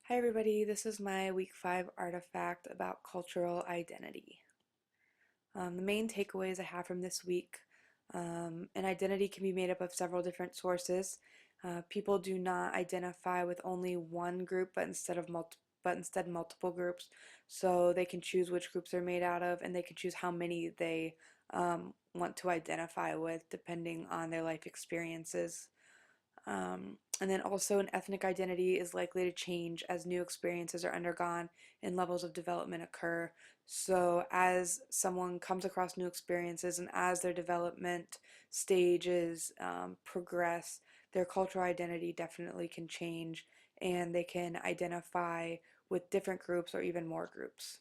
Hi everybody, this is my week 5 artifact about cultural identity. The main takeaways I have from this week, an identity can be made up of several different sources. People do not identify with only one group but instead multiple groups, so they can choose which groups they're made out of and they can choose how many they want to identify with depending on their life experiences. And then also an ethnic identity is likely to change as new experiences are undergone and levels of development occur. So as someone comes across new experiences and as their development stages progress, their cultural identity definitely can change and they can identify with different groups or even more groups.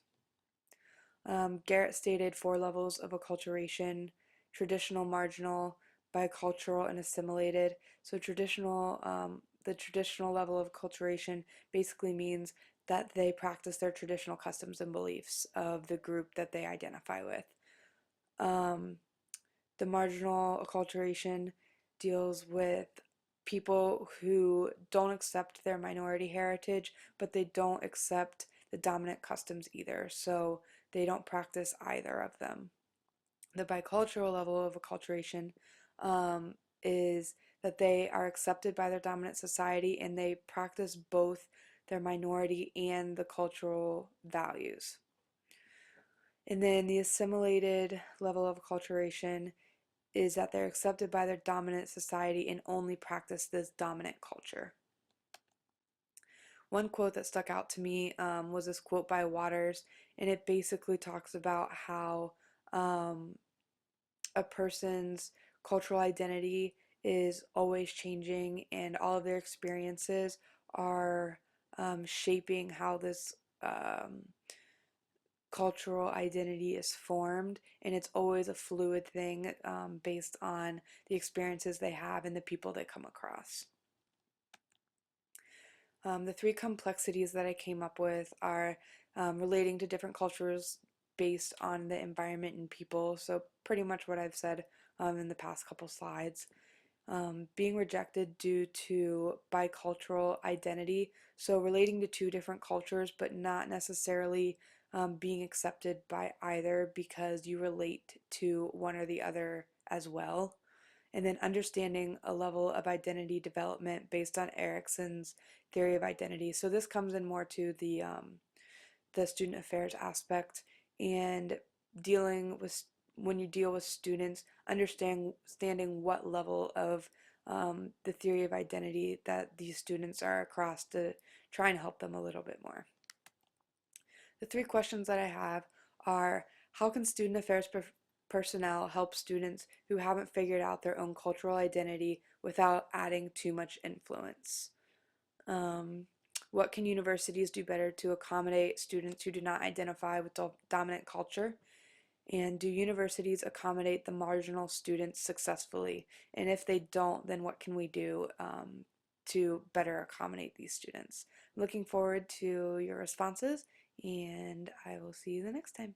Garrett stated 4 levels of acculturation: traditional, marginal, bicultural, and assimilated. So the traditional level of acculturation basically means that they practice their traditional customs and beliefs of the group that they identify with. Um, the marginal acculturation deals with people who don't accept their minority heritage, but they don't accept the dominant customs either, so they don't practice either of them. The bicultural level of acculturation is that they are accepted by their dominant society and they practice both their minority and the cultural values. And then the assimilated level of acculturation is that they're accepted by their dominant society and only practice this dominant culture. One quote that stuck out to me was this quote by Waters, and it basically talks about how um, a person's cultural identity is always changing, and all of their experiences are shaping how this cultural identity is formed, and it's always a fluid thing based on the experiences they have and the people they come across. The 3 complexities that I came up with are relating to different cultures based on the environment and people, so pretty much what I've said in the past couple slides. Being rejected due to bicultural identity, so relating to 2 different cultures but not necessarily being accepted by either because you relate to one or the other as well. And then understanding a level of identity development based on Erikson's theory of identity. So this comes in more to the student affairs aspect, and dealing with when you deal with students, understanding what level of the theory of identity that these students are across to try and help them a little bit more. The 3 questions that I have are: how can student affairs personnel help students who haven't figured out their own cultural identity without adding too much influence? Um, what can universities do better to accommodate students who do not identify with the dominant culture? And do universities accommodate the marginal students successfully? And if they don't, then what can we do to better accommodate these students? I'm looking forward to your responses, and I will see you the next time.